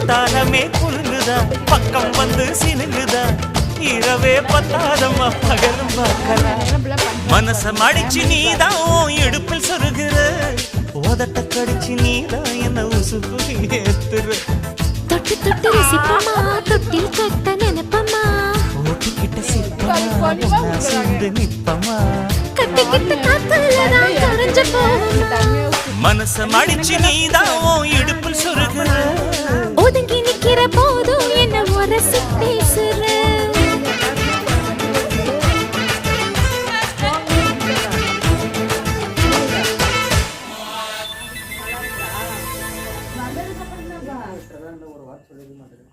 குத்தாலமே குலுங்குதா பக்கம் வந்து சினுங்குதா இரவே பத்தாதம்மா பகலும் பார்க்கலாம் மனச மடிச்சு நீதான் இடுப்பில் சொருகிற உதட்ட கடிச்சு நீதான் என்ன உசுப்பு ஏத்துற தொட்டு தொட்டு ரசிப்பமா தொட்டில் கட்ட நினைப்பமா ஓட்டிக்கிட்ட சிரிப்பமா சேர்ந்து நிப்பமா கட்டிக்கிட்ட காத்துலதான் கரைஞ்ச போகும் மனச மடிச்சு நீதான் இடுப்பில் சொருகிற ஒதுங்கி நிக்கிற போதும் என்ன உரசி பேசுற ஒரு வார்த்தை சொல்லவே மாட்டேன்